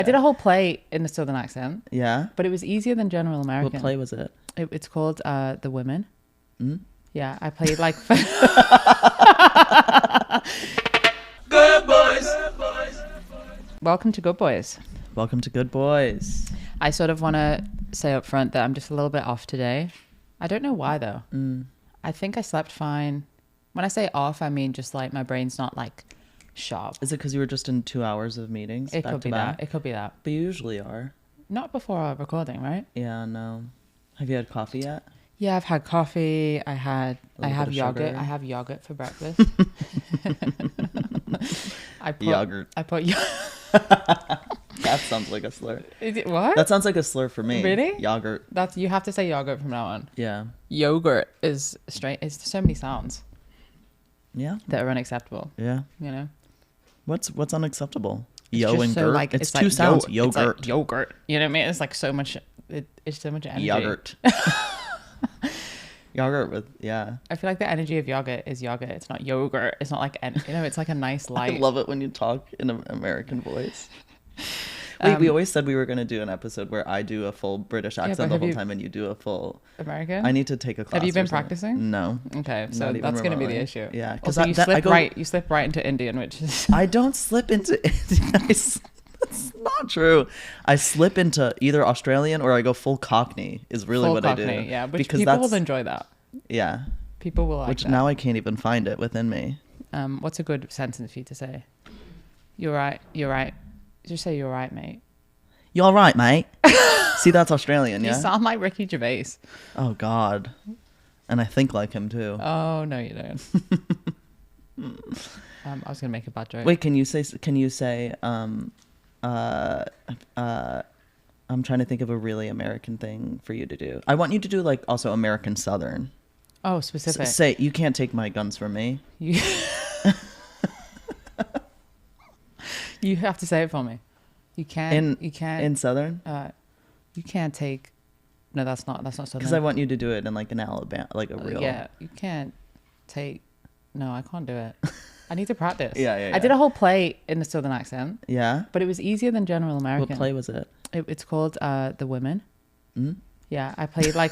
I did a whole play in a Southern accent. Yeah? But it was easier than general American. What play was it? It's called The Women. Mm? Yeah, I played like... Good boys! Welcome to Good Boys. Welcome to Good Boys. I sort of want to say up front that I'm just a little bit off today. I don't know why though. I think I slept fine. When I say off, I mean just like my brain's not like sharp. Is it because you were just in 2 hours of meetings? It back could to be back? that. It could be that. But you usually are. Not before our recording, right? Yeah, no. Have you had coffee yet? Yeah, I've had coffee. I have yogurt. Sugar. I have yogurt for breakfast. Yogurt. I put That sounds like a slur. Is it what? That sounds like a slur for me. Really? Yogurt. You have to say yogurt from now on. Yeah. Yogurt is straight. It's so many sounds Yeah. that are unacceptable. Yeah. You know. What's unacceptable? It's Yo just and so, gurt. like, It's like two sounds. It's like Yogurt. yogurt. You know what I mean? It's like so much. It's so much energy. Yogurt. Yogurt with I feel like the energy of yogurt is yogurt. It's not yogurt. It's not like it's like a nice light. I love it when you talk in an American voice. Wait, we always said we were going to do an episode where I do a full British accent the whole time and you do a full American. I need to take a class. Have you been or something. practicing? No. Okay, so that's going to be the issue. Yeah, because you slip right into Indian, which is I don't slip into Indian. That's not true. I slip into either Australian or I go full Cockney. Is really full what Cockney, I do. Yeah, which people will enjoy that. Yeah. People will like which that. Now I can't even find it within me. What's a good sentence for you to say? You're right. You're right. Just say you're right, mate. You all right, mate? See, that's Australian, yeah? You sound like Ricky Gervais. Oh, God. And I think like him, too. Oh, no, you don't. I was going to make a bad joke. Wait, can you say, I'm trying to think of a really American thing for you to do. I want you to do, like, also American Southern. Oh, specific. Say, you can't take my guns from me. You have to say it for me. You can't. In Southern? You can't take. No, that's not Southern. Because I want you to do it in like an Alabama, like a real. Yeah, you can't take. No, I can't do it. I need to practice. Yeah. I did a whole play in a Southern accent. Yeah. But it was easier than general American. What play was it? It's called The Women. Mm? Yeah, I played like.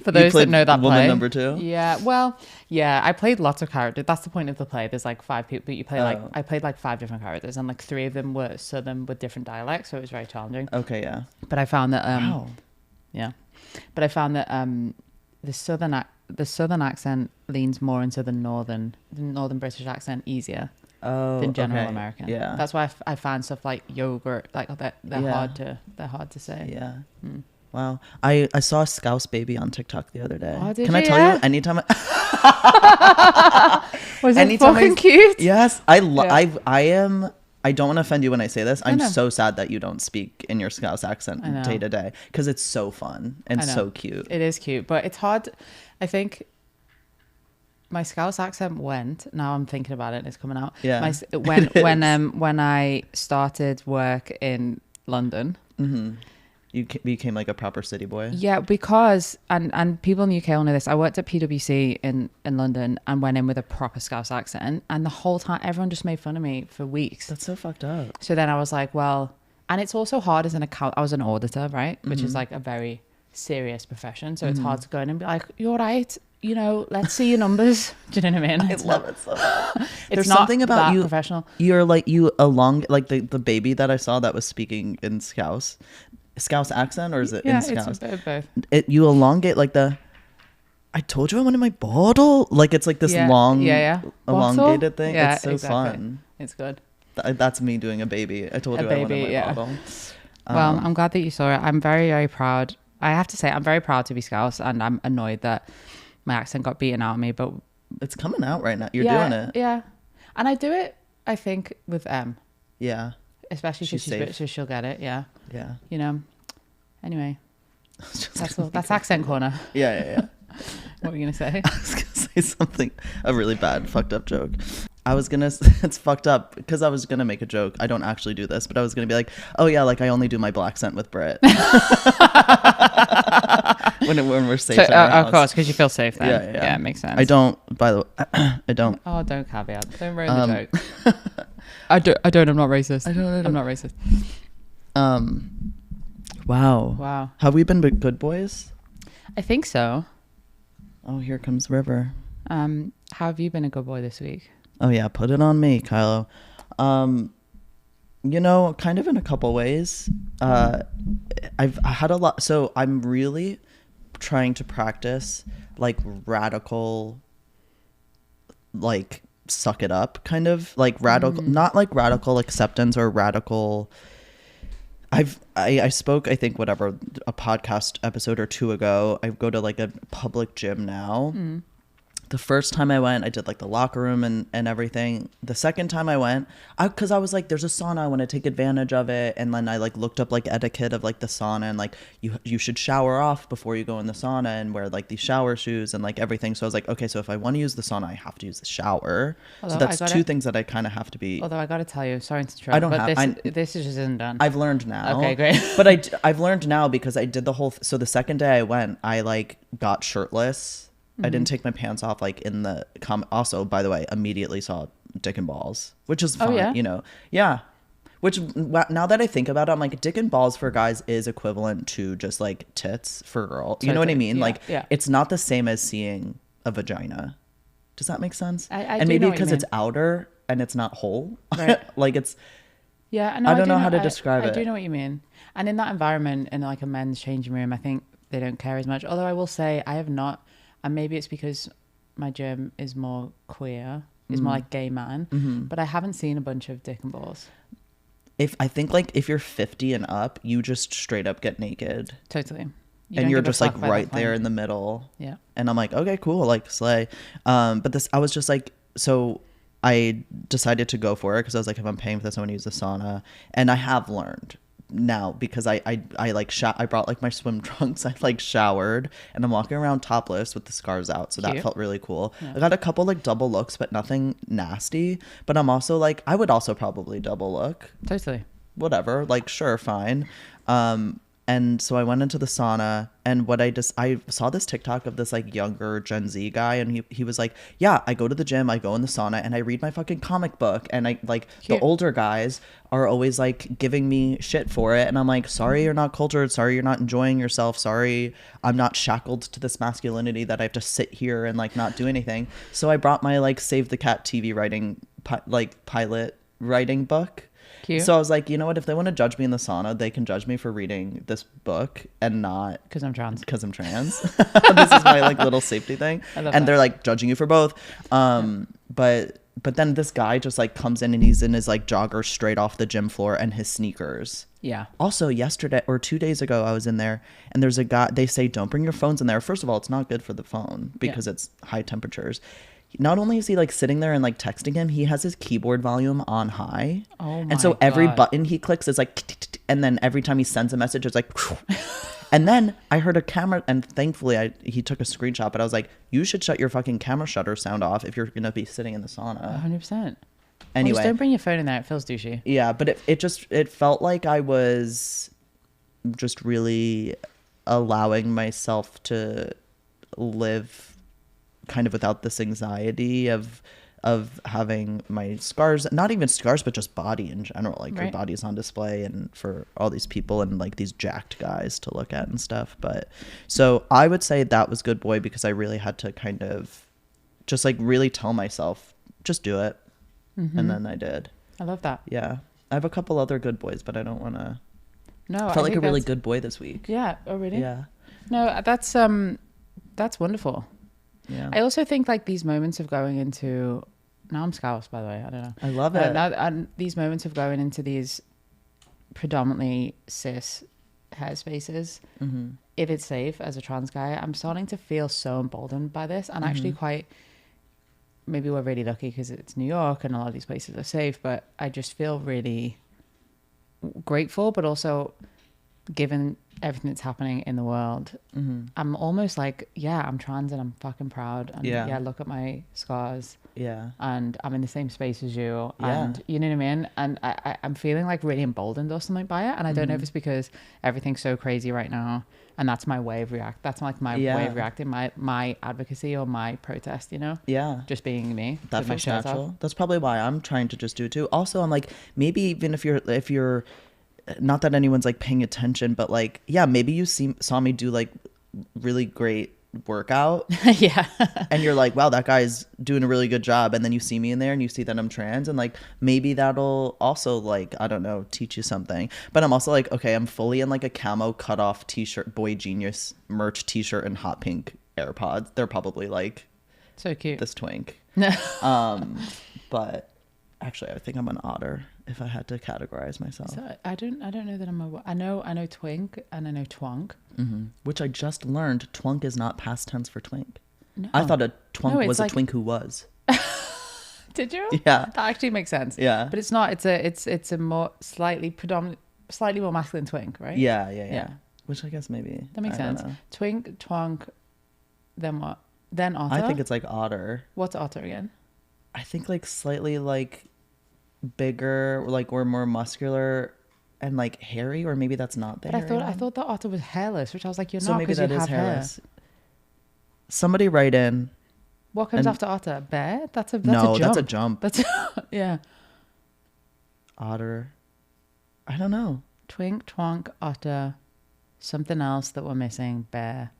For those that know that Woman play. number 2? Yeah, well, yeah, I played lots of characters. That's the point of the play. There's like 5 people, but you play I played like 5 different characters, and like 3 of them were Southern with different dialects, so it was very challenging. Okay, yeah. But I found that wow. Yeah, but I found that the Southern accent leans more into the Northern British accent easier than general American. Yeah, that's why I found stuff like yogurt, like they're hard to say. Yeah. Wow. I saw a Scouse baby on TikTok the other day. Oh, did Can you? I tell you? Anytime Was it fucking cute? Yes. I don't want to offend you when I say this. I'm so sad that you don't speak in your Scouse accent day to day because it's so fun and so cute. It is cute, but it's hard. I think my Scouse accent went. Now I'm thinking about it. It's coming out. Yeah. When I started work in London. Mm-hmm. You became like a proper city boy. Yeah, because and people in the UK all know this. I worked at PwC in London and went in with a proper Scouse accent, and the whole time everyone just made fun of me for weeks. That's so fucked up. So then I was like, well, and it's also hard as an account. I was an auditor, right, which is like a very serious profession. So it's hard to go in and be like, "You're right, you know, let's see your numbers." Do you know what I mean? I love it so much. There's something about you professional. You're like like the baby that I saw that was speaking in Scouse accent, or is it in Scouse? It's both. You elongate like I told you I wanted my bottle. Like it's like this long, elongated thing. Yeah, it's so fun. It's good. That's me doing a baby. I told you I wanted my bottle. Well, I'm glad that you saw it. I'm very, very proud. I have to say, I'm very proud to be Scouse, and I'm annoyed that my accent got beaten out of me. But it's coming out right now. You're doing it. Yeah, and I do it. I think with M. Yeah. Especially if she's British, so she'll get it. Yeah. Yeah. You know. Anyway, that's accent corner. Yeah. What were you gonna say? I was gonna say a really bad, fucked up joke. It's fucked up because I was gonna make a joke. I don't actually do this, but I was gonna be like, oh yeah, like I only do my black scent with Brit. when we're safe. So, of course, because you feel safe then. Yeah, it makes sense. I don't. By the way, I don't. Oh, don't caveat. Don't ruin the joke. I don't. I'm not racist. I don't. I'm not racist. Wow. Wow. Have we been good boys? I think so. Oh, here comes River. How have you been a good boy this week? Oh yeah, put it on me, Kylo. You know, kind of in a couple ways. I've had a lot. So I'm really trying to practice like radical, like suck it up kind of like radical, not like radical acceptance or radical. I spoke, I think, whatever, a podcast episode or two ago. I go to like a public gym now. The first time I went, I did like the locker room and everything. The second time I went, because I was like, there's a sauna, I want to take advantage of it. And then I like looked up like etiquette of like the sauna and like you should shower off before you go in the sauna and wear like these shower shoes and like everything. So I was like, okay, so if I want to use the sauna, I have to use the shower. So that's two things that I kind of have to be. Although I got to tell you, sorry to interrupt, I don't have. This just isn't done. I've learned now. Okay, great. But I've learned now because I did the whole. So the second day I went, I like got shirtless. I didn't take my pants off like in the also, by the way, immediately saw dick and balls, which is fine, yeah? you know. Yeah. Which now that I think about it, I'm like, dick and balls for guys is equivalent to just like tits for girls. You know what I mean? Yeah, like yeah. It's not the same as seeing a vagina. Does that make sense? And maybe because it's outer and it's not whole. Right. Like it's. Yeah, no, I don't know how to describe it. I do know what you mean. And in that environment, in like a men's changing room, I think they don't care as much. Although I will say I have not, and maybe it's because my gym is more queer, is more like gay man, but I haven't seen a bunch of dick and balls. I think like if you're 50 and up, you just straight up get naked. Totally. And you're just like right there in the middle. Yeah. And I'm like, okay, cool, like slay. But I was just like, so I decided to go for it because I was like, if I'm paying for this, I want to use the sauna. And I have learned now because I I brought like my swim trunks. I like showered and I'm walking around topless with the scars out. So that felt really cool. Yeah. I got a couple like double looks, but nothing nasty. But I'm also like, I would also probably double look. Totally. Whatever. Like, sure, fine. And so I went into the sauna and I saw this TikTok of this like younger Gen Z guy and he was like, yeah, I go to the gym, I go in the sauna and I read my fucking comic book. And I like the older guys are always like giving me shit for it. And I'm like, sorry, you're not cultured. Sorry, you're not enjoying yourself. Sorry, I'm not shackled to this masculinity that I have to sit here and like not do anything. So I brought my like Save the Cat TV writing, pilot writing book. Cute. So I was like, you know what? If they want to judge me in the sauna, they can judge me for reading this book and not because I'm trans. This is my like little safety thing. And they're like judging you for both. But then this guy just like comes in and he's in his like joggers straight off the gym floor and his sneakers. Yeah. Also, yesterday or 2 days ago, I was in there and there's a guy. They say don't bring your phones in there. First of all, it's not good for the phone because it's high temperatures. Not only is he like sitting there and like texting him, he has his keyboard volume on high. Oh my And so every God. button he clicks is like, and then every time he sends a message, it's like, and then I heard a camera, and thankfully he took a screenshot, but I was like, you should shut your fucking camera shutter sound off if you're going to be sitting in the sauna. 100%. Anyway. Just don't bring your phone in there. It feels douchey. Yeah, but it felt like I was just really allowing myself to live kind of without this anxiety of having my scars, not even scars, but just body in general. Like your body's on display and for all these people and like these jacked guys to look at and stuff. But so I would say that was good boy because I really had to kind of just like really tell myself, just do it. And then I did. I love that. Yeah. I have a couple other good boys, but I don't want to. No, I felt like a really good boy this week. Yeah. Oh, really? Yeah. No, that's wonderful. Yeah. I also think like these moments of going into, now I'm scoused by the way, I don't know. I love it. And these moments of going into these predominantly cis headspaces, if it's safe as a trans guy, I'm starting to feel so emboldened by this and actually quite, maybe we're really lucky because it's New York and a lot of these places are safe, but I just feel really grateful, but also given everything that's happening in the world, I'm almost like, yeah, I'm trans and I'm fucking proud. And yeah, look at my scars. Yeah. And I'm in the same space as you. And you know what I mean? And I'm feeling like really emboldened or something by it. And I don't know if it's because everything's so crazy right now and that's my way of that's like my way of reacting, my advocacy or my protest, you know. Just being me. That feels natural. That's probably why I'm trying to just do it too. Also, I'm like, maybe even if you're not that anyone's like paying attention, but like, yeah, maybe you saw me do like really great workout. Yeah. And you're like, wow, that guy's doing a really good job. And then you see me in there and you see that I'm trans, and like, maybe that'll also like, I don't know, teach you something. But I'm also like, okay, I'm fully in like a camo cutoff t-shirt, Boy Genius merch t-shirt, and hot pink AirPods. They're probably like so cute, this twink. But actually I think I'm an otter if I had to categorize myself. So I don't know that I know twink and I know twonk. Which I just learned, twunk is not past tense for twink. No. I thought a twunk was like, a twink who was. Did you? Yeah. That actually makes sense. Yeah. But it's not. It's a more slightly more masculine twink, right? Yeah. Which I guess maybe. That makes sense. Twink, twonk, then what? Then otter? I think it's like otter. What's otter again? I think like slightly like bigger, like or more muscular and like hairy, or maybe that's not the hairy I thought the otter was hairless, which I was like, you're so not, maybe because you that is have hairless. hair. Somebody write in. What comes after otter? Bear? That's a no, jump. that's a jump. That's yeah. Otter. I don't know. Twink, twonk, otter, something else that we're missing. Bear.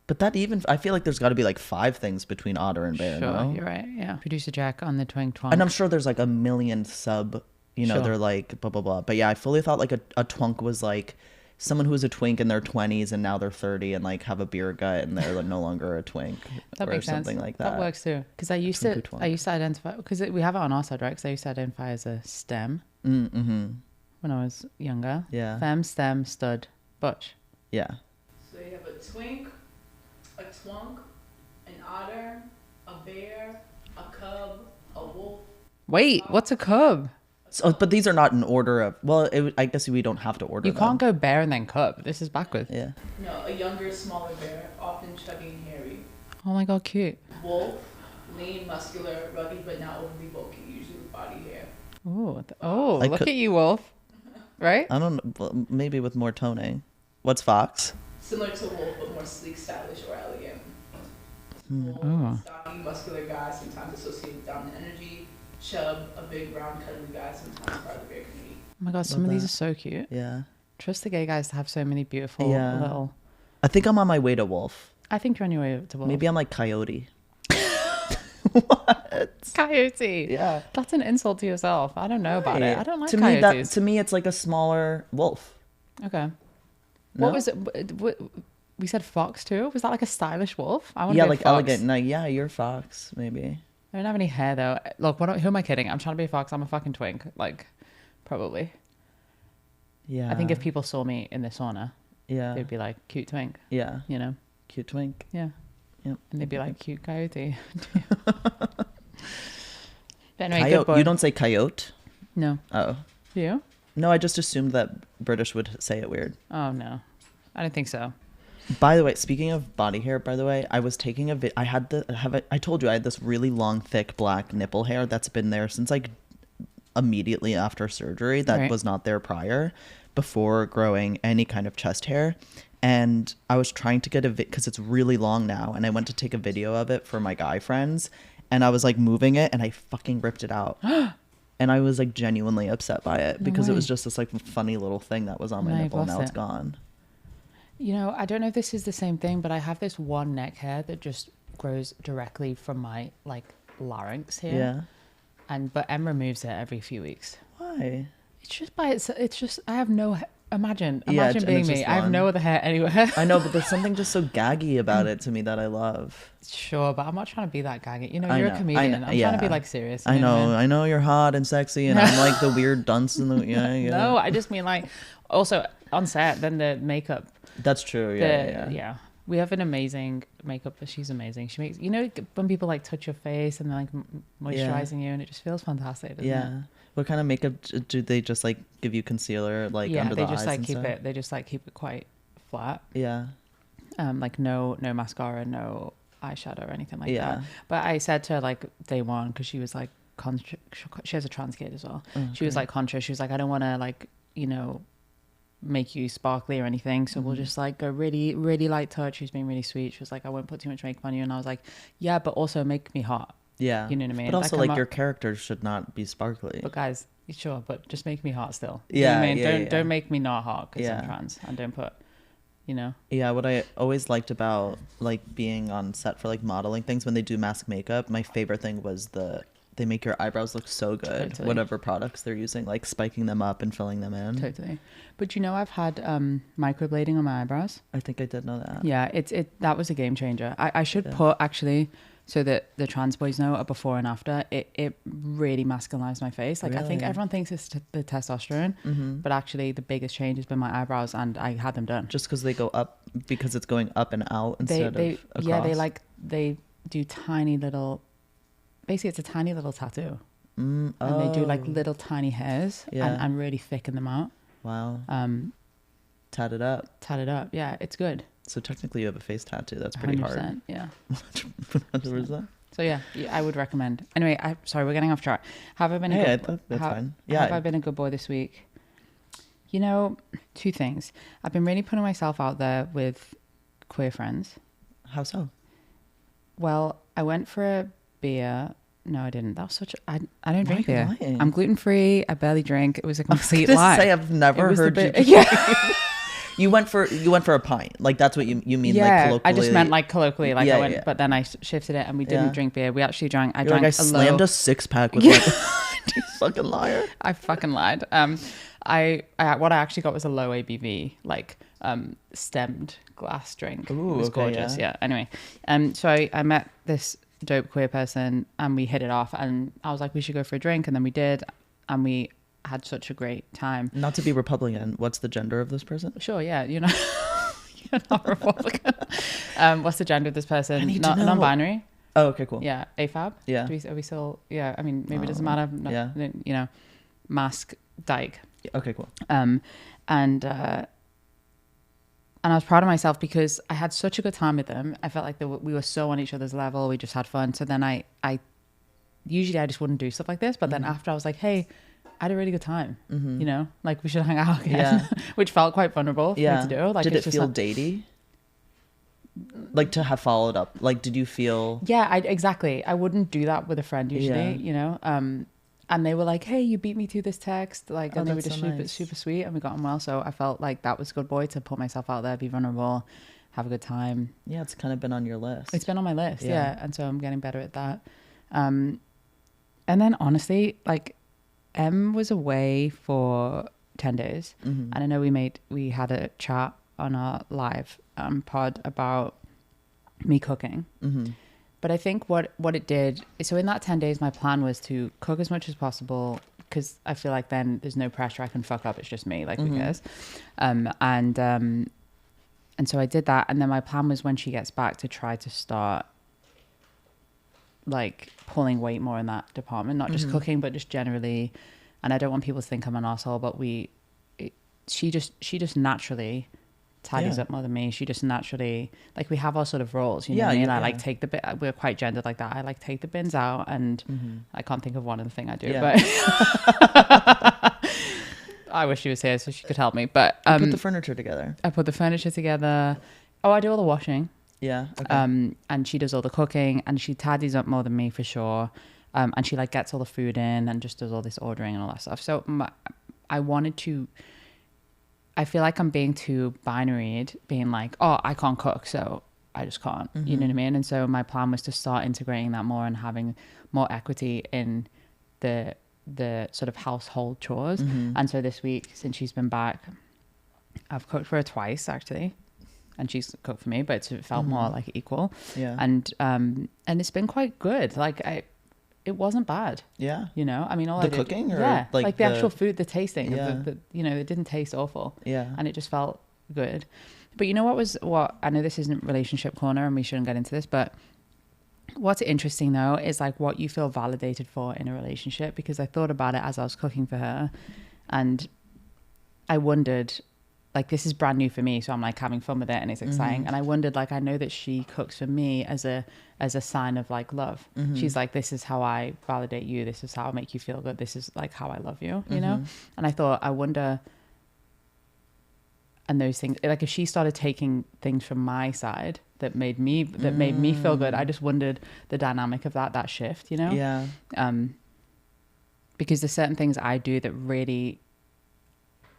But that even, I feel like there's got to be like 5 things between otter and bear. Sure, no? You're right. Yeah. Producer Jack on the twink, twonk. And I'm sure there's like a million sub, you know, Sure. they're like blah, blah, blah. But yeah, I fully thought like a twunk was like someone who was a twink in their 20s and now they're 30 and like have a beer gut and they're like no longer a twink. That or makes something sense. like that. That works too. Because I used to identify, because we have it on our side, right? Because I used to identify as a STEM when I was younger. Yeah. Femme, STEM, stud, butch. Yeah. So you have a twink, a twonk, an otter, a bear, a cub, a wolf. Wait, what's a cub? So, but these are not in order of, well, I guess we don't have to order You them. can't go bear and then cub. This is backwards. Yeah. No, a younger, smaller bear, often chubby and hairy. Oh my god, cute. Wolf, lean, muscular, rugged but not overly bulky, usually with body hair. Oh, look at you, wolf. Right? I don't know, well, maybe with more toning. What's fox? Similar to wolf, but more sleek, stylish, or elegant. Oh. Stocky, muscular guy, sometimes associated with dominant energy. Chub, a big, round, cuddly guy, sometimes part of the bear community. Oh my god, some of these are so cute. Yeah. Trust the gay guys to have so many beautiful little... I think I'm on my way to wolf. I think you're on your way to wolf. Maybe I'm like coyote. What? Coyote. Yeah. That's an insult to yourself. I don't know about it. I don't like to coyotes. to me, it's like a smaller wolf. Okay. No? What was it? We said fox too? Was that like a stylish wolf? I want Yeah, to be like a fox. elegant. No, yeah, you're fox, maybe. I don't have any hair though. Look, who am I kidding? I'm trying to be a fox. I'm a fucking twink. Like, probably. Yeah. I think if people saw me in the sauna, Yeah. they'd be like, cute twink. Yeah. You know? Cute twink. Yeah. Yep. And they'd be like, cute coyote. But anyway, good Coyote. boy. You don't say coyote? No. Oh. Do you? No, I just assumed that British would say it weird. Oh, no. I don't think so. By the way, speaking of body hair, by the way, I was taking I told you I had this really long, thick black nipple hair that's been there since like immediately after surgery. That Right. was not there prior, before growing any kind of chest hair. And I was trying to get because it's really long now, and I went to take a video of it for my guy friends, and I was like moving it, and I fucking ripped it out. And I was like genuinely upset by it because it was just this like funny little thing that was on my Now you've nipple. Now lost it's it. gone. You know, I don't know if this is the same thing, but I have this one neck hair that just grows directly from my like larynx here. Yeah. But Em removes it every few weeks. Why? It's just it's just I have no imagine Yeah, and being it's me. just I have long. no other hair anywhere. I know, but there's something just so gaggy about it to me that I love. Sure, but I'm not trying to be that gaggy. You know, I you're know, a comedian. I'm trying to be yeah. like serious. I you know what know, I know you're hot and sexy, and I'm like the weird dunce in the yeah. No, I just mean like also on set. Then the makeup. That's true. Yeah. We have an amazing makeup. She's amazing. She makes, you know, when people like touch your face and they're like moisturizing you, and it just feels fantastic. Doesn't Yeah. It? What kind of makeup do they just like give you concealer like under the eyes? They just like and keep stuff? it. They just like keep it quite flat. Yeah. Like no mascara, no eyeshadow or anything like Yeah. that. But I said to her like day one, because she was like she has a trans kid as well. Oh, she was like conscious. She was like, I don't want to like, you know, make you sparkly or anything, so we'll just like go really, really light touch. She's being really sweet. She was like, I won't put too much makeup on you, and I was like, yeah, but also make me hot. Yeah, you know what I mean. But also, like, like your character should not be sparkly. But guys, sure, but just make me hot still. Yeah, you know what I mean? yeah, Don't make me not hot because Yeah. I'm trans, and don't put, you know. Yeah, what I always liked about like being on set for like modeling things when they do mask makeup, my favorite thing was they make your eyebrows look so good. Totally. Whatever products they're using, like spiking them up and filling them in. Totally. But you know, I've had microblading on my eyebrows. I think I did know that. Yeah, that was a game changer. I should Yeah. put, actually, so that the trans boys know, a before and after. It really masculinized my face. Like, I think Really? everyone thinks it's the testosterone, but actually the biggest change has been my eyebrows, and I had them done. Just because they go up, because it's going up and out instead of across. Yeah, they do tiny little, basically it's a tiny little tattoo. And they do like little tiny hairs and really thicken them out. Wow. Tat it up. Yeah, it's good. So technically you have a face tattoo. That's pretty 100%, hard. yeah. 100%. So yeah, I would recommend. Anyway, sorry, we're getting off track. Have I been I thought that's fine. Yeah. Have I been a good boy this week? You know, two things. I've been really putting myself out there with queer friends. How so? Well, I went for a beer. No, I didn't. That was such a... I don't drink Why are you beer. lying? I'm gluten-free. I barely drink. It was a I was complete gonna lie. say I've never heard you. Yeah. You went for a pint. Like that's what you mean. Yeah, like colloquially. I just meant like colloquially. Like Yeah, I went, yeah. but then I shifted it and we didn't Yeah. drink beer. We actually drank. I You're drank like I a slammed low, a 6-pack with like. You fucking liar. I fucking lied. I what I actually got was a low ABV, like stemmed glass drink. Ooh, It was okay, gorgeous. yeah. Yeah. Anyway, so I met this dope queer person and we hit it off, and I was like, we should go for a drink, and then we did, and we had such a great time. Not to be Republican, what's the gender of this person? Sure, yeah, you're not Republican. What's the gender of this person? I need to know. Non-binary. Oh, okay, cool. Yeah, AFAB. Yeah. Are we still? Yeah, I mean, maybe it doesn't matter. No, yeah. You know, mask dyke. Okay, cool. And I was proud of myself because I had such a good time with them. I felt like we were so on each other's level. We just had fun. So then I usually I just wouldn't do stuff like this, but then after I was like, hey, I had a really good time. You know, like we should hang out again, Yeah. which felt quite vulnerable for me to do. Like, did it's it just feel like, datey? Like to have followed up? Like, did you feel? yeah, exactly. I wouldn't do that with a friend usually, Yeah. you know. And they were like, "Hey, you beat me to this text," like, Oh, and they were that's just so super, nice. super sweet, and we got on well. So I felt like that was good boy to put myself out there, be vulnerable, have a good time. Yeah, it's kind of been on your list. It's been on my list, Yeah. yeah, and so I'm getting better at that. And then honestly, like, Em was away for 10 days, and I know we had a chat on our live pod about me cooking. But I think what it did, so in that 10 days, my plan was to cook as much as possible, because I feel like then there's no pressure. I can fuck up. It's just me, like, who cares? And so I did that. And then my plan was when she gets back to try to start like pulling weight more in that department, not just cooking, but just generally. And I don't want people to think I'm an asshole, but she just naturally tidies Yeah. up more than me. She just naturally, like, we have our sort of roles, you know Yeah, what I mean? yeah, I like yeah. take the bit, we're quite gendered like that. I like take the bins out, and I can't think of one other thing I do, Yeah. but I wish she was here so she could help me. But Put the furniture together. I put the furniture together. Oh, I do all the washing. Yeah. Okay. And she does all the cooking, and she tidies up more than me for sure. And she like gets all the food in and just does all this ordering and all that stuff. So I feel like I'm being too binaried, being like, oh, I can't cook, so I just can't. You know what I mean? And so my plan was to start integrating that more and having more equity in the sort of household chores. And so this week, since she's been back, I've cooked for her twice actually, and she's cooked for me, but it felt more like equal. Yeah. And it's been quite good. Like it wasn't bad. Yeah. You know, I mean, all The I did, cooking or, yeah, like, the the- actual food, the tasting, Yeah. you know, it didn't taste awful. Yeah. And it just felt good. But you know what I know this isn't relationship corner and we shouldn't get into this, but what's interesting though is like what you feel validated for in a relationship, because I thought about it as I was cooking for her, and I wondered, like, this is brand new for me, so I'm like having fun with it and it's exciting. And I wondered, like, I know that she cooks for me as a sign of like love. She's like, this is how I validate you, this is how I make you feel good, this is like how I love you, you know. And I thought, I wonder and those things, like if she started taking things from my side that made me feel good, I just wondered the dynamic of that shift, you know? Yeah. Because there's certain things I do that really,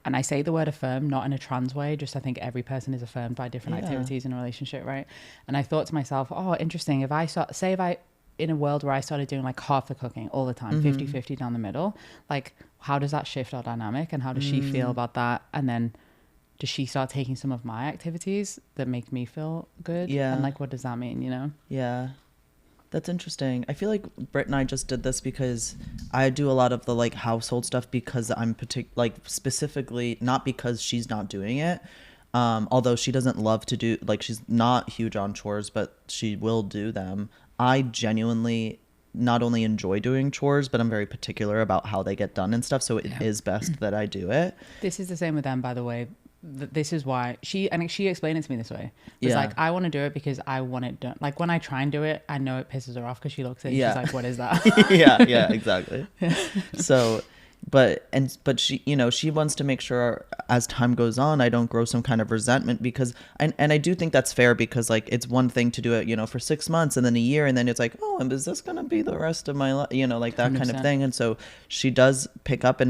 and I say the word affirm not in a trans way, just I think every person is affirmed by different activities in a relationship, right? And I thought to myself, oh, interesting, if I in a world where I started doing like half the cooking all the time, 50-50 down the middle, like how does that shift our dynamic, and how does she feel about that? And then does she start taking some of my activities that make me feel good? Yeah. And like, what does that mean, you know? Yeah. That's interesting. I feel like Britt and I just did this because I do a lot of the like household stuff because I'm specifically, not because she's not doing it. Although she doesn't love to do, like, she's not huge on chores, but she will do them. I genuinely not only enjoy doing chores, but I'm very particular about how they get done and stuff. So it is best that I do it. This is the same with them, by the way. This is why she explained it to me this way. It's like, I want to do it because I want it done. Like when I try and do it, I know it pisses her off because she looks at it and she's like, what is that? yeah, exactly. So, but she, you know, she wants to make sure as time goes on, I don't grow some kind of resentment because, and I do think that's fair because like, it's one thing to do it, you know, for 6 months and then a year. And then it's like, oh, and is this going to be the rest of my life? You know, like that 100%. Kind of thing. And so she does pick up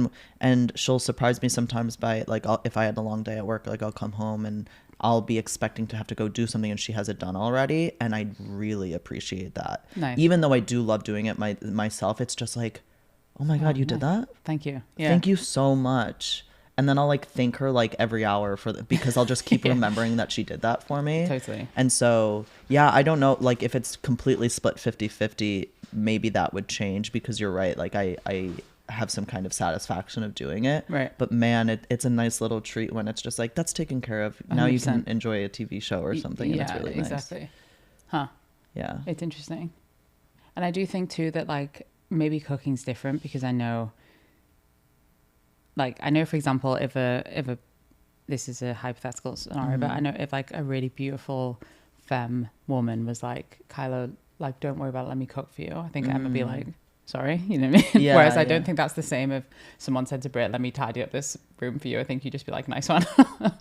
and she'll surprise me sometimes by like, if I had a long day at work, like I'll come home and I'll be expecting to have to go do something and she has it done already. And I really appreciate that. Nice. Even though I do love doing it myself, it's just like, oh my God, you did that? Thank you. Yeah. Thank you so much. And then I'll like thank her like every hour because I'll just keep remembering that she did that for me. Totally. And so, yeah, I don't know, like if it's completely split 50-50, maybe that would change because you're right. Like I have some kind of satisfaction of doing it. Right. But man, it's a nice little treat when it's just like, that's taken care of. Now 100%. You can enjoy a TV show or something. And it's really nice. Exactly. Huh. Yeah. It's interesting. And I do think too that like, maybe cooking's different because I know, for example, if this is a hypothetical scenario, but I know if like a really beautiful femme woman was like, Kylo, like, don't worry about it, let me cook for you, I think Emma would be like, sorry, you know what I mean? Yeah, Whereas I don't think that's the same if someone said to Britt, let me tidy up this room for you. I think you just be like, nice one.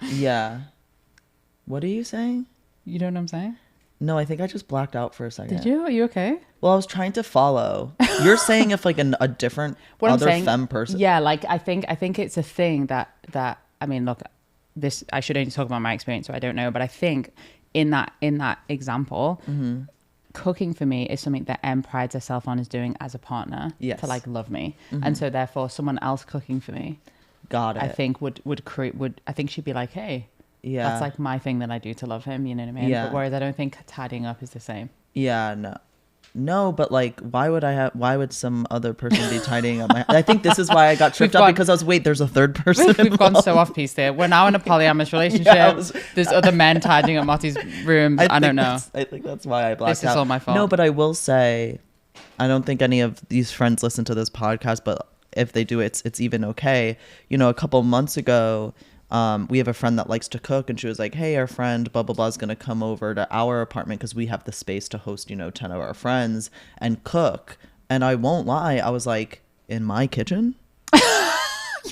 Yeah. What are you saying? You know what I'm saying? No, I think I just blacked out for a second. Did you? Are you okay? Well, I was trying to follow. You're saying if like a different femme person. Yeah, like I think it's a thing that I mean, look, this I should only talk about my experience, so I don't know, but I think in that example, cooking for me is something that Em prides herself on as doing as a partner to like love me, and so therefore someone else cooking for me, got it. I think would I think she'd be like, hey. Yeah, that's like my thing that I do to love him, you know what I mean? Yeah. But whereas I don't think tidying up is the same. Yeah, no, but like, why would some other person be tidying up I think this is why I got tripped up because I was, wait, there's a third person We've gone so off piece there. We're now in a polyamorous relationship. There's other men tidying up Motti's room. I don't know. I think that's why I blacked out. This is all my fault. No, but I will say, I don't think any of these friends listen to this podcast, but if they do, it's even okay. You know, a couple months ago, we have a friend that likes to cook, and she was like, hey, our friend blah blah blah is going to come over to our apartment because we have the space to host, you know, 10 of our friends and cook. And I won't lie, I was like, in my kitchen?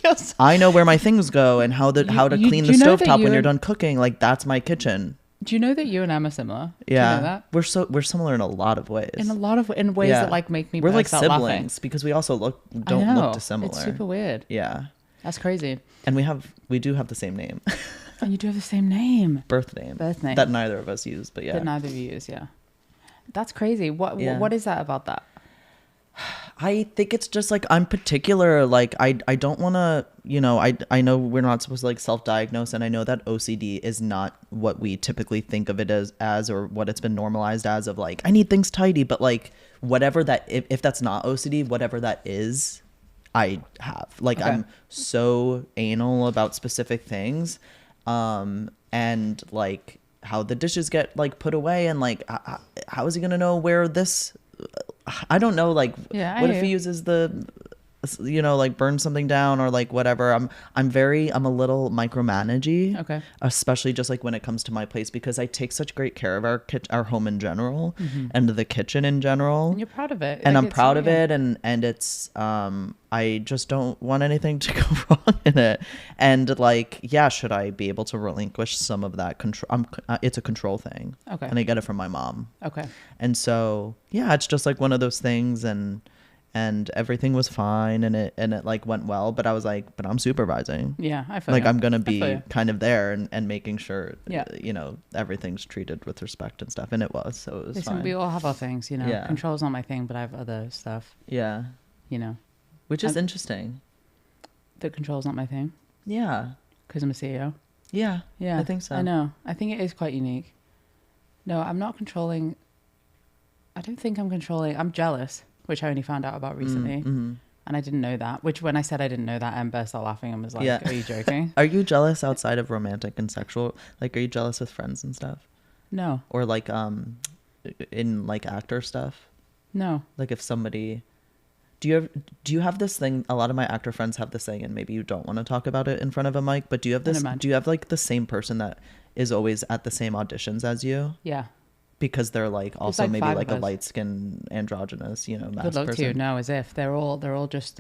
Yes. I know where my things go and how to clean the stovetop when you're done cooking. Like, that's my kitchen. Do you know that you and Em are similar? Yeah. Do you know that? We're similar in a lot of ways. In ways that like make me we're like siblings laughing. Because we also don't look dissimilar. It's super weird. Yeah. That's crazy. And we do have the same name. And you do have the same name. Birth name. That neither of us use, but yeah. That neither of you use, yeah. That's crazy. What is that about that? I think it's just like, I'm particular. Like I don't want to, you know, I know we're not supposed to like self-diagnose, and I know that OCD is not what we typically think of it as or what it's been normalized as, of like, I need things tidy, but like whatever that, if that's not OCD, whatever that is, I have. Like, okay. I'm so anal about specific things, and like how the dishes get like put away, and like how is he gonna know where this, I don't know, like, what if he uses the you know, like burn something down or like whatever. I'm a little micromanagey. Okay. Especially just like when it comes to my place, because I take such great care of our home in general and the kitchen in general. And you're proud of it. And Like, I'm proud of it, and it's I just don't want anything to go wrong in it. And like, yeah, should I be able to relinquish some of that control? It's a control thing. Okay. And I get it from my mom. Okay. And so, yeah, it's just like one of those things, and everything was fine, and it like went well, but I was like, but I'm supervising. Yeah, I feel Like you. I'm gonna I feel be you. kind of there and making sure, Yeah. you know, everything's treated with respect and stuff, and it was, so it was Listen, fine. we all have our things, you know. Yeah. Control's not my thing, but I have other stuff, Yeah, you know. which is interesting. That control's not my thing Yeah, because I'm a CEO. yeah, Yeah, I think so. I know. I think it is quite unique. No, I'm not controlling. I don't think I'm controlling. I'm jealous, which I only found out about recently. Mm-hmm. And I didn't know that, which when I said I didn't know that, Em burst out laughing and was like, Yeah. are you joking? Are you jealous outside of romantic and sexual? Like, are you jealous with friends and stuff, No, or like in like actor stuff? no. Like if somebody, do you have this thing? A lot of my actor friends have this thing, and maybe you don't want to talk about it in front of a mic, but do you have this? imagine. Do you have like the same person that is always at the same auditions as you? Yeah. Because they're like also like maybe 5 like of a us. light skinned androgynous, you know, masked Good luck person. to you. No, as if they're all just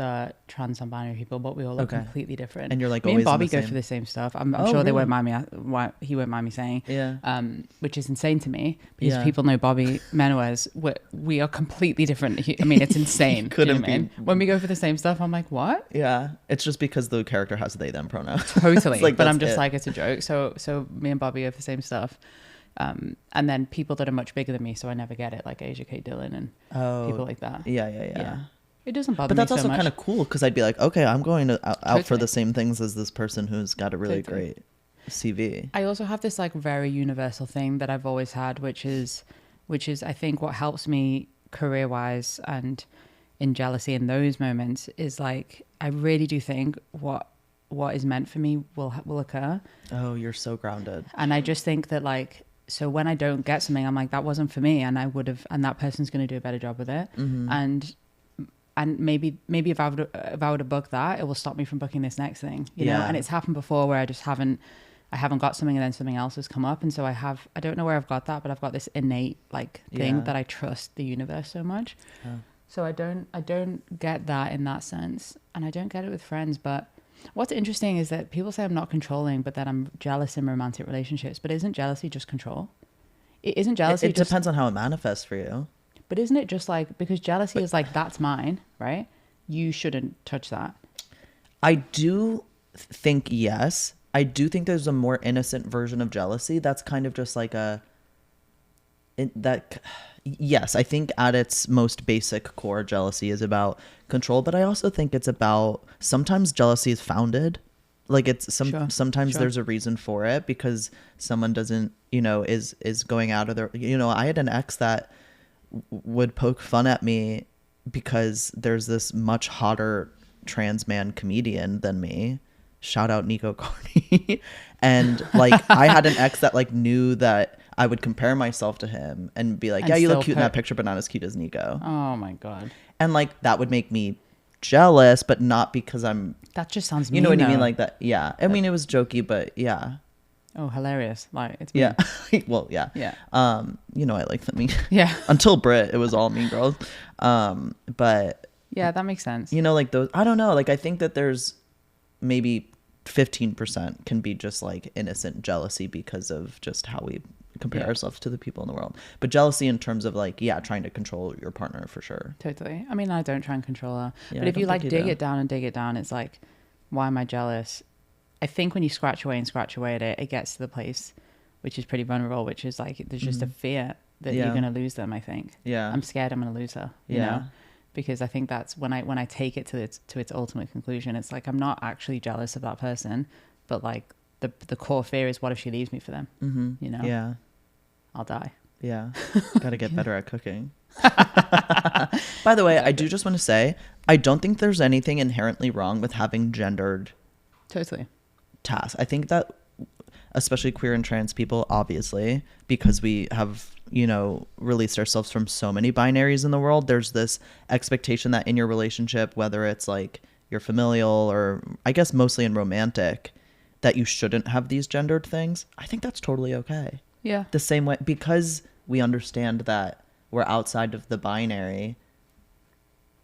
trans and binary people, but we all look Okay. completely different. And you're like me always and Bobby in the go same- for the same stuff. I'm Oh, sure they really? won't mind me. He won't mind me saying. Yeah. Which is insane to me because Yeah. people know Bobby Menowes. We are completely different. I mean, it's insane. Do you know Couldn't what I mean? be- When we go for the same stuff, I'm like, what? Yeah. It's just because the character has they them pronouns. Totally. It's like, but I'm that's just it. like, it's a joke. So me and Bobby go for the same stuff. And then people that are much bigger than me, so I never get it, like Asia K. Dillon and people like that. Yeah. It doesn't bother But me that's so also much. kind of cool, because I'd be like, okay, I'm going to out for Totally. the same things as this person who's got a really Totally. great CV. I also have this like very universal thing that I've always had, which is I think what helps me career wise and in jealousy in those moments is like, I really do think what is meant for me will occur. Oh, you're so grounded. And I just think that like, so when I don't get something, I'm like, that wasn't for me, and and that person's going to do a better job with it. Mm-hmm. And maybe if I would have booked that, it will stop me from booking this next thing, you know. Yeah. And it's happened before where I haven't got something, and then something else has come up, and so I don't know where I've got that, but I've got this innate like thing Yeah. that I trust the universe so much. Yeah. So I don't get that in that sense, and I don't get it with friends. But what's interesting is that people say I'm not controlling, but that I'm jealous in romantic relationships. But isn't jealousy just control? It isn't jealousy. It depends on how it manifests for you. But isn't it just like, because jealousy is like, that's mine, right? You shouldn't touch that. I do think, yes. I do think there's a more innocent version of jealousy that's kind of just like yes, I think at its most basic core, jealousy is about control, but I also think it's about, sometimes jealousy is founded. Like sometimes Sure. there's a reason for it, because someone doesn't, you know, is going out of their, you know, I had an ex that would poke fun at me because there's this much hotter trans man comedian than me. Shout out Nico Carney. And like, I had an ex that like knew that I would compare myself to him and be like, And yeah, you look still cute in that picture, but not as cute as Nico. Oh my God. And like, that would make me jealous, but not because I'm, That just sounds you know what I mean? though. Like that. Yeah. I mean, it was jokey, but yeah. Oh, hilarious. Like, it's mean. Yeah. Well, yeah. Yeah. You know, I like the mean. Yeah. Until Brit, it was all Mean Girls. But Yeah, that makes sense. you know, like those, I don't know. Like, I think that there's maybe 15% can be just like innocent jealousy because of just how we compare Yeah. ourselves to the people in the world. But jealousy in terms of like, yeah, trying to control your partner for sure. Totally. I mean, I don't try and control her. Yeah, but I if you don't like think you dig do. it down and dig it down, it's like, why am I jealous? I think when you scratch away at it, it gets to the place which is pretty vulnerable, which is like, there's just a fear that Yeah. you're going to lose them, I think. Yeah. I'm scared I'm going to lose her, you Yeah. know? Because I think that's when I take it to its ultimate conclusion, it's like, I'm not actually jealous of that person, but like the core fear is, what if she leaves me for them? Mm-hmm. You know? Yeah. I'll die. Yeah. Got to get better at cooking. By the way, I do just want to say, I don't think there's anything inherently wrong with having gendered Totally. tasks. I think that especially queer and trans people, obviously, because we have released ourselves from so many binaries in the world. There's this expectation that in your relationship, whether it's like your familial or I guess mostly in romantic, that you shouldn't have these gendered things. I think that's totally okay. Yeah. The same way, because we understand that we're outside of the binary.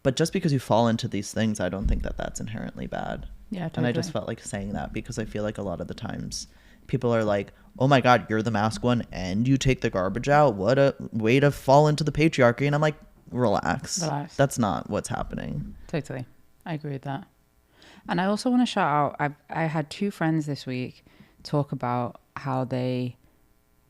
But just because you fall into these things, I don't think that that's inherently bad. Yeah, totally. And I just felt like saying that because I feel like a lot of the times people are like, oh my God, you're the mask one and you take the garbage out. What a way to fall into the patriarchy. And I'm like, relax. That's not what's happening. Totally. I agree with that. And I also want to shout out, I had 2 friends this week talk about how they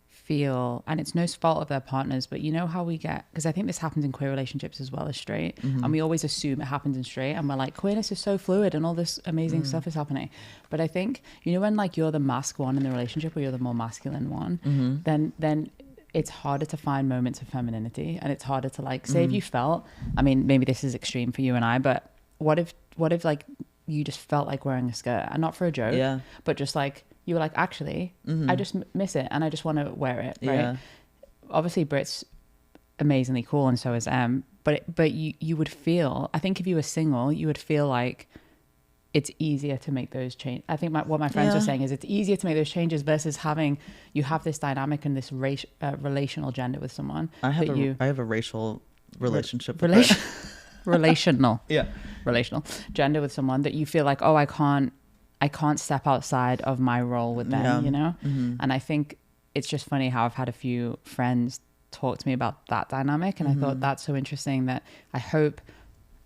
feel, and it's no fault of their partners, but you know how we get, because I think this happens in queer relationships as well as straight, and we always assume it happens in straight, and we're like, queerness is so fluid and all this amazing stuff is happening. But I think, when like you're the mask one in the relationship, or you're the more masculine one, then it's harder to find moments of femininity, and it's harder to like say if you felt, I mean, maybe this is extreme for you and I, but what if like you just felt like wearing a skirt, and not for a joke, but just like you were like, actually, I just miss it and I just want to wear it, right? Yeah. Obviously, Brit's amazingly cool and so is Em, but you would feel, I think if you were single, you would feel like it's easier to make those changes. I think what my friends were saying is it's easier to make those changes versus you have this dynamic and this relational gender with someone. I have a racial relationship relational gender with someone that you feel like, oh, I can't step outside of my role with them, And I think it's just funny how I've had a few friends talk to me about that dynamic, and I thought that's so interesting that I hope,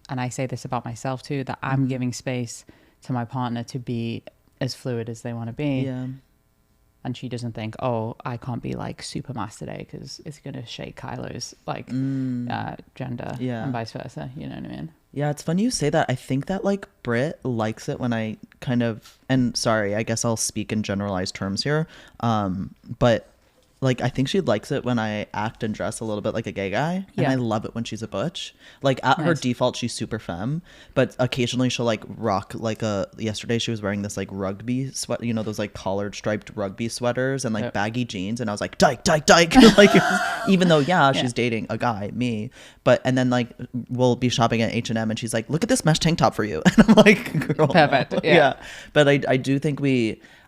and I say this about myself too, that I'm giving space to my partner to be as fluid as they want to be. Yeah. And she doesn't think, oh, I can't be like super mass today because it's going to shake Kylo's like gender, and vice versa. You know what I mean? Yeah, it's funny you say that. I think that like Brit likes it when I kind of, and sorry, I guess I'll speak in generalized terms here. But like, I think she likes it when I act and dress a little bit like a gay guy. And I love it when she's a butch. Like at her default, she's super femme, but occasionally she'll like rock like yesterday she was wearing this like rugby sweat, those like collared striped rugby sweaters and like baggy jeans. And I was like, dyke. Like, even though, she's dating a guy, me. And then like, we'll be shopping at H&M and she's like, look at this mesh tank top for you. And I'm like, girl. Perfect. Yeah. But I do think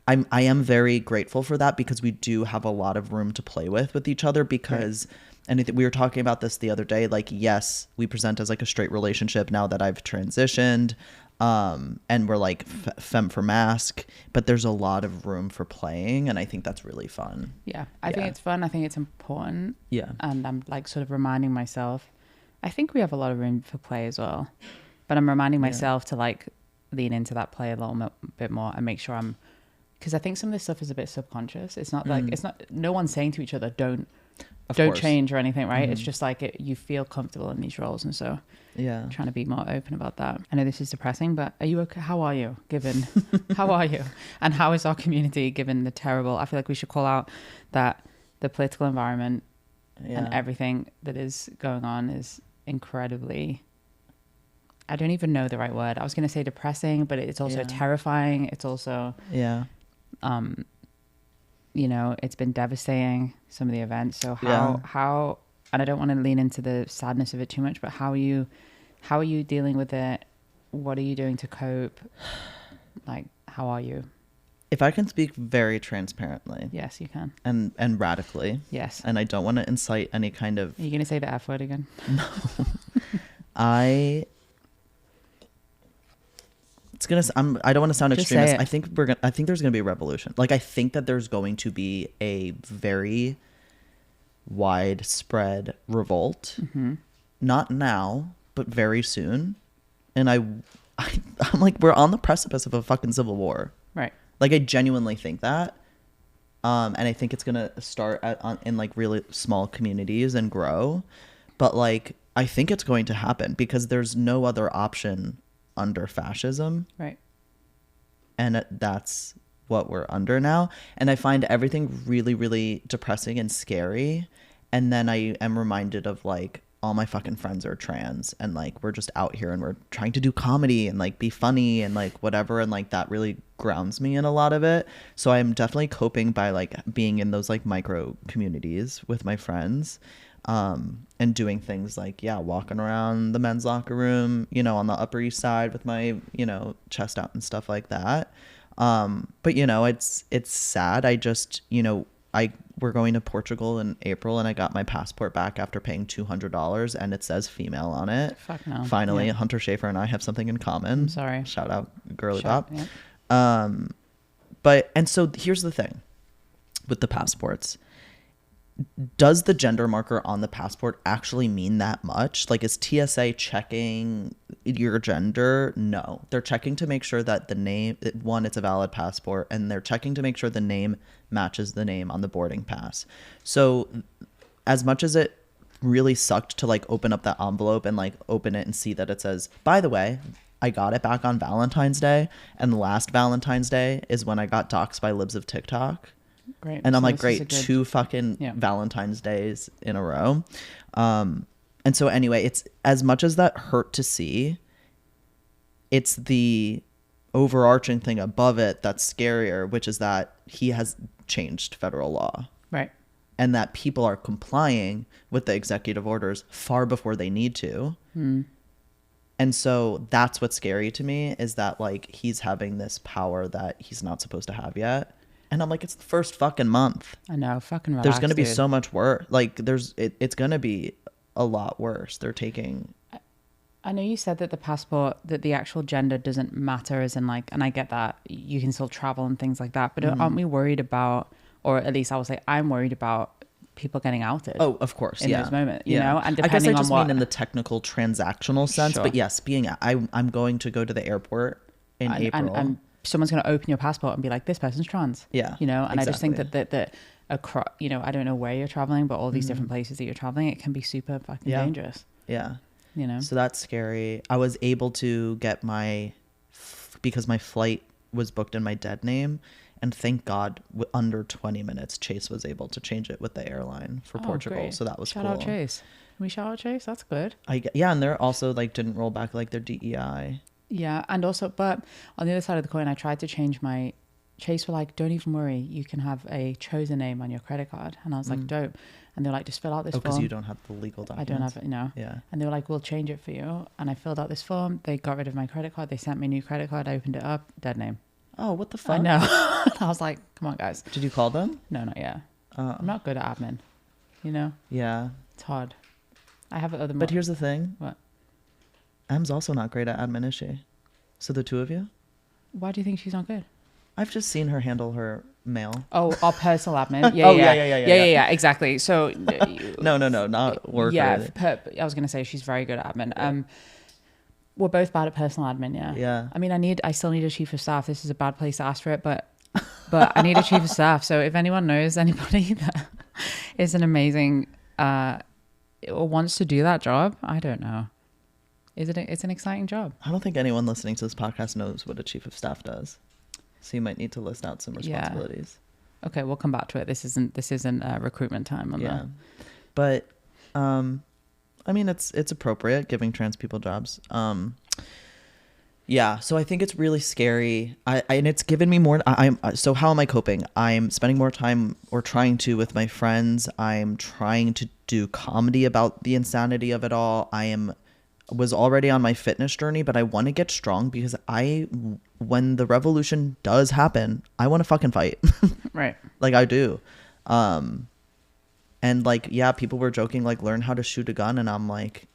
I am very grateful for that because we do have a lot of room to play with each other because, and we were talking about this the other day, like, yes, we present as like a straight relationship now that I've transitioned, and we're like femme for mask, but there's a lot of room for playing. And I think that's really fun. Yeah. I think it's fun. I think it's important. Yeah. And I'm like sort of reminding myself, I think we have a lot of room for play as well, but I'm reminding myself to like lean into that play a little bit more and make sure because I think some of this stuff is a bit subconscious. It's not like, no one's saying to each other, don't change or anything, right? It's just like you feel comfortable in these roles. And so trying to be more open about that. I know this is depressing, but are you okay? How are you how are you? And how is our community given the terrible, I feel like we should call out that the political environment and everything that is going on is incredibly, I don't even know the right word. I was going to say depressing, but it's also terrifying. It's also, it's been devastating, some of the events. So how, and I don't want to lean into the sadness of it too much, but how are you dealing with it? What are you doing to cope? Like, how are you? If I can speak very transparently. Yes, you can. And radically. Yes. And I don't want to incite any kind of. Are you going to say the F word again? No. I don't want to sound extremist. I think there's gonna be a revolution. Like I think that there's going to be a very widespread revolt. Not now, but very soon. And I'm like, we're on the precipice of a fucking civil war. Right. Like I genuinely think that. And I think it's gonna start in like really small communities and grow. But like I think it's going to happen because there's no other option under fascism, right? And that's what we're under now. And I find everything really, really depressing and scary. And then I am reminded of like all my fucking friends are trans and like we're just out here and we're trying to do comedy and like be funny and like whatever, and like that really grounds me in a lot of it. So I'm definitely coping by like being in those like micro communities with my friends, and doing things like walking around the men's locker room, you know, on the Upper East Side with my, you know, chest out and stuff like that. But you know, it's sad. I just, you know, we're going to Portugal in April and I got my passport back after paying $200 and it says female on it. Fuck no. Finally, Yeah. Hunter Schafer and I have something in common. I'm sorry. Shout out Girly Shout- Pop. yeah. But, and so here's the thing with the passports. Does the gender marker on the passport actually mean that much? Like, is TSA checking your gender? No. They're checking to make sure that the name, one, it's a valid passport, and they're checking to make sure the name matches the name on the boarding pass. So as much as it really sucked to like open up that envelope and like open it and see that it says, by the way, I got it back on Valentine's Day, and last Valentine's Day is when I got doxxed by Libs of TikTok. Great. And I'm So like, this is great, a good- 2 fucking Yeah. Valentine's days in a row. And so anyway, it's as much as that hurt to see, it's the overarching thing above it that's scarier, which is that he has changed federal law Right. and that people are complying with the executive orders far before they need to. And so that's what's scary to me, is that like he's having this power that he's not supposed to have yet. And I'm like, it's the first fucking month. I know. Fucking relax, There's going to be dude. so much worse. Like it's going to be a lot worse. They're taking. I know you said that the passport, that the actual gender doesn't matter, as in like, and I get that you can still travel and things like that, but aren't we worried about, or at least I would say I'm worried about people getting outed? Oh, of course. in yeah. those moments, you know, and I guess depending I just on what, mean in the technical transactional sense, Sure. but yes, I'm going to go to the airport in April. and someone's going to open your passport and be like, this person's trans. Yeah, You know, and I just think exactly. that across, you know, I don't know where you're traveling, but all these different places that you're traveling, it can be super fucking Yeah. dangerous, Yeah. you know? So that's scary. I was able to get because my flight was booked in my dead name, and thank God, under 20 minutes, Chase was able to change it with the airline for Oh, Portugal. great. So that was Shout cool. out Chase. Can we shout out Chase? That's good. Yeah, and they're also like didn't roll back like their DEI. Yeah, and also, but on the other side of the coin, I tried to change my Chase were like, don't even worry, you can have a chosen name on your credit card. And I was like, dope. And they were like, just fill out this Oh, because form. you don't have the legal I documents. don't have it, you know. Yeah. And they were like, we'll change it for you. And I filled out this form. They got rid of my credit card. They sent me a new credit card. I opened it up. Dead name. Oh, what the fuck? I know. I was like, come on, guys. Did you call them? No, not yet. I'm not good at admin. You know, Yeah. it's hard. I have other. But here's the thing. What? Em's also not great at admin, is she? So the two of you? Why do you think she's not good? I've just seen her handle her mail. Oh, our personal admin. Yeah, Oh, yeah, yeah. exactly. So, No, not work. yeah, or I was gonna say she's very good at admin. We're both bad at personal admin. Yeah. Yeah. I mean, I still need a chief of staff. This is a bad place to ask for it, but I need a chief of staff. So if anyone knows anybody that is an amazing or wants to do that job, I don't know. It's an exciting job. I don't think anyone listening to this podcast knows what a chief of staff does. So you might need to list out some responsibilities. Okay, we'll come back to it. This isn't recruitment time on Yeah. But I mean it's appropriate giving trans people jobs. Yeah, so I think it's really scary. And it's given me more. So how am I coping? I'm spending more time, or trying to, with my friends. I'm trying to do comedy about the insanity of it all. Was already on my fitness journey, but I want to get strong because when the revolution does happen, I want to fucking fight. Right. Like I do. And like, yeah, people were joking, like, learn how to shoot a gun. And I'm like,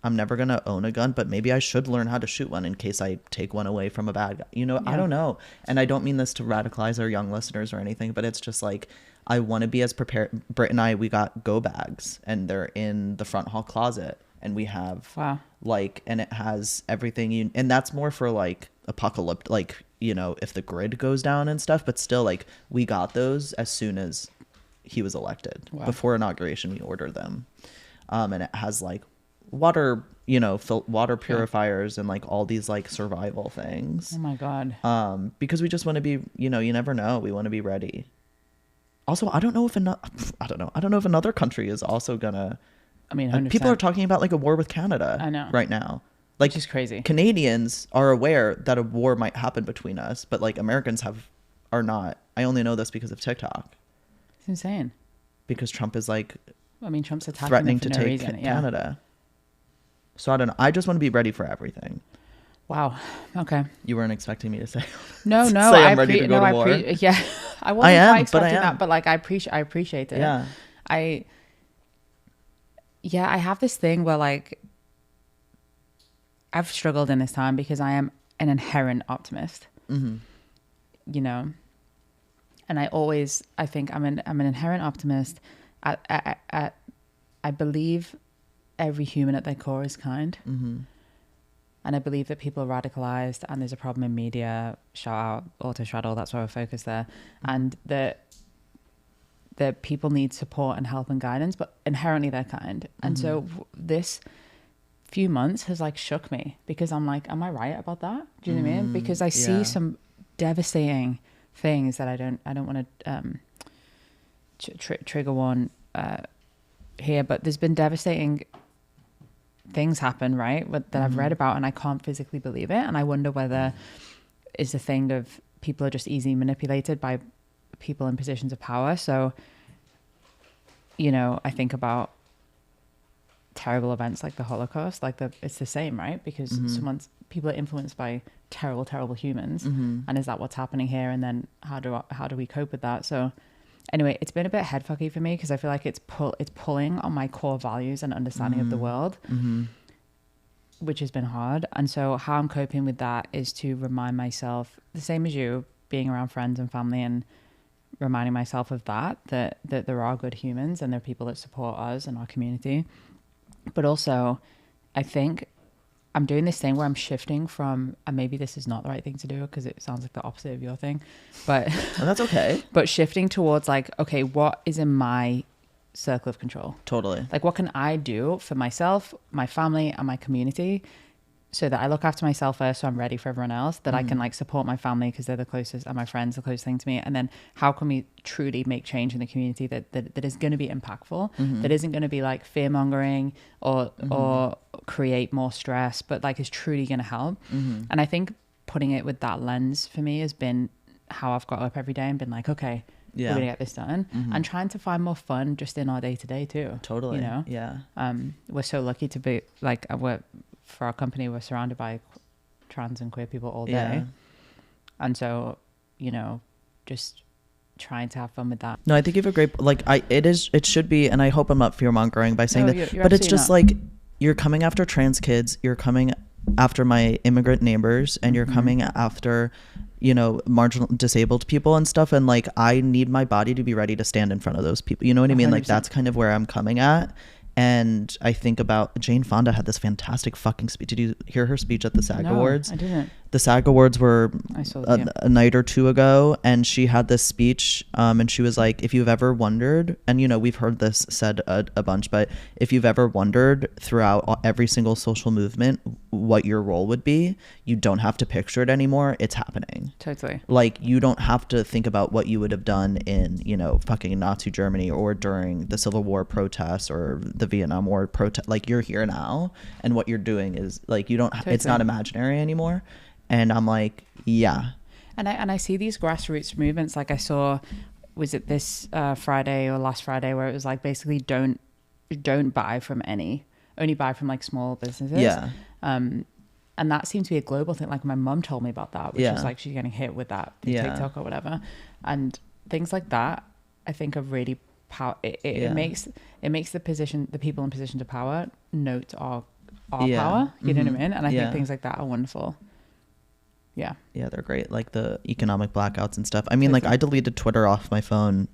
I'm never going to own a gun, but maybe I should learn how to shoot one in case I take one away from a bad guy. You know, Yeah. I don't know. And I don't mean this to radicalize our young listeners or anything, but it's just like, I want to be as prepared. Britt and I, we got go bags and they're in the front hall closet, and we have Wow. like, and it has everything and that's more for like apocalypse, like, you know, if the grid goes down and stuff, but still, like, we got those as soon as he was elected. Wow. Before inauguration, we ordered them. And it has like water, you know, water purifiers and like all these like survival things. Oh my god. Because we just want to be, you know, you never know, we want to be ready. Also, I don't know if another country is also gonna I mean, Like, 100%. people are talking about like a war with Canada. I know. Right now. Like, Which is crazy. Canadians are aware that a war might happen between us, but like Americans are not. I only know this because of TikTok. It's insane. Because Trump is like I mean, Trump's attacking threatening them to for no take reason. Yeah. Canada. So I don't know. I just want to be ready for everything. Wow. Okay. You weren't expecting me to say. No, say I I'm ready to go to war. Yeah, I wasn't I am, quite but I expecting am. that, but like I appreciate it. Yeah. I have this thing where like I've struggled in this time because I am an inherent optimist. Mm-hmm. You know, and I think I'm an inherent optimist. I believe every human at their core is kind. Mm-hmm. And I believe that people are radicalized and there's a problem in media. Shout out Auto Straddle, that's why we're focused there. And that people need support and help and guidance, but inherently they're kind. And so this few months has like shook me because I'm like, am I right about that? Do you know what I mean? Because I see some devastating things that I don't want to trigger one here, but there's been devastating things happen, right, that I've read about, and I can't physically believe it. And I wonder whether it's a thing of people are just easily manipulated by people in positions of power. So, you know, I think about terrible events like the Holocaust, like it's the same, right? Because people are influenced by terrible humans, and is that what's happening here? And then how do we cope with that? So anyway, it's been a bit headfucky for me because I feel like it's pulling on my core values and understanding of the world, which has been hard. And so how I'm coping with that is to remind myself, the same as you, being around friends and family and reminding myself of that there are good humans and there are people that support us and our community. But also, I think I'm doing this thing where I'm shifting from, and maybe this is not the right thing to do because it sounds like the opposite of your thing, but well, that's okay. But shifting towards like, okay, what is in my circle of control? Totally. Like, what can I do for myself, my family, and my community, so that I look after myself first, so I'm ready for everyone else, that I can like support my family because they're the closest, and my friends the closest thing to me. And then how can we truly make change in the community that is going to be impactful, that isn't going to be like fear mongering or create more stress, but like is truly going to help. And I think putting it with that lens for me has been how I've got up every day and been like, okay, we're gonna get this done, and trying to find more fun just in our day to day too. Totally. You know. Yeah. We're so lucky to be like for our company, we're surrounded by trans and queer people all day. Yeah. And so, you know, just trying to have fun with that. No, I think you have a great, like, it should be, and I hope I'm not fear mongering by saying No, that, you're but it's just not. like, you're coming after trans kids, you're coming after my immigrant neighbors, and you're coming after, you know, marginal disabled people and stuff. And like, I need my body to be ready to stand in front of those people. You know what I mean? 100%. Like, that's kind of where I'm coming at. And I think about Jane Fonda had this fantastic fucking speech. Did you hear her speech at the SAG Awards? I didn't. The SAG Awards were I saw a night or two ago, and she had this speech, and she was like, if you've ever wondered, and you know, we've heard this said a bunch, but if you've ever wondered throughout every single social movement what your role would be, you don't have to picture it anymore. It's happening. Totally. Like, you don't have to think about what you would have done in, you know, fucking Nazi Germany or during the Civil War protests or the Vietnam War protest. Like, you're here now, and what you're doing is like, you don't Totally. it's not imaginary anymore. And I'm like, yeah. And I see these grassroots movements. Like I saw, was it this Friday or last Friday, where it was like basically don't buy from only buy from like small businesses. Yeah. And that seems to be a global thing. Like my mum told me about that, which is like she's getting hit with that through TikTok or whatever. And things like that, I think are really it makes the people in positions of power note our power. You know what I mean? And I think things like that are wonderful. Yeah. Yeah, they're great. Like the economic blackouts and stuff. I mean, like I deleted Twitter off my phone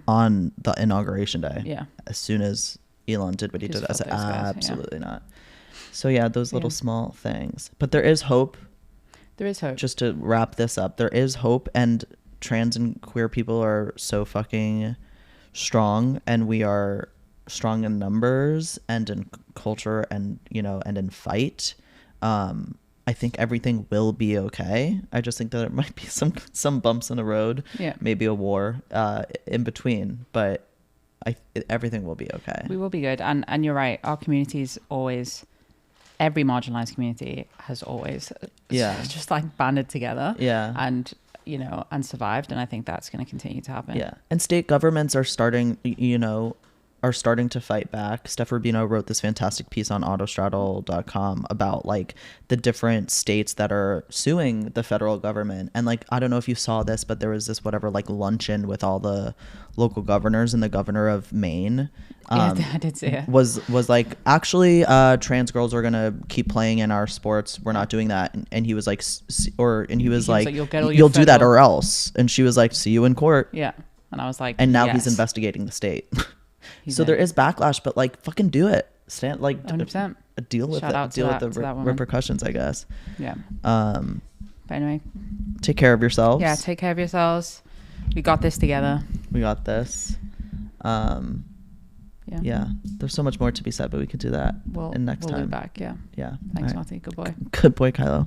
on the inauguration day. Yeah. As soon as Elon did what he did, I said, absolutely not. So yeah, those little small things. But there is hope. There is hope. Just to wrap this up, there is hope, and trans and queer people are so fucking strong, and we are strong in numbers and in culture and, you know, and in fight. I think everything will be okay. I just think that there might be some bumps in the road. Yeah. Maybe a war in between. But everything will be okay. We will be good. And you're right. Our community's always, every marginalized community has always just like banded together. Yeah. And, you know, and survived. And I think that's going to continue to happen. Yeah. And state governments are starting, you know, to fight back. Steph Rubino wrote this fantastic piece on autostraddle.com about like the different states that are suing the federal government. And like, I don't know if you saw this, but there was this whatever like luncheon with all the local governors, and the governor of Maine Yeah, I did see it. was like, actually trans girls are gonna keep playing in our sports, we're not doing that. And he was like he was like you'll do that or else. And she was like, see you in court. Yeah. And I was like, and now he's investigating the state. So there is backlash, but like fucking do it. Stand like 100%. Deal with the repercussions, I guess. Yeah. But anyway, take care of yourselves. Yeah, take care of yourselves. We got this together. We got this. Yeah. There's so much more to be said, but we could do that next time. We'll be back. Yeah. Yeah. Thanks, Motti. Good boy. Good boy, Kylo.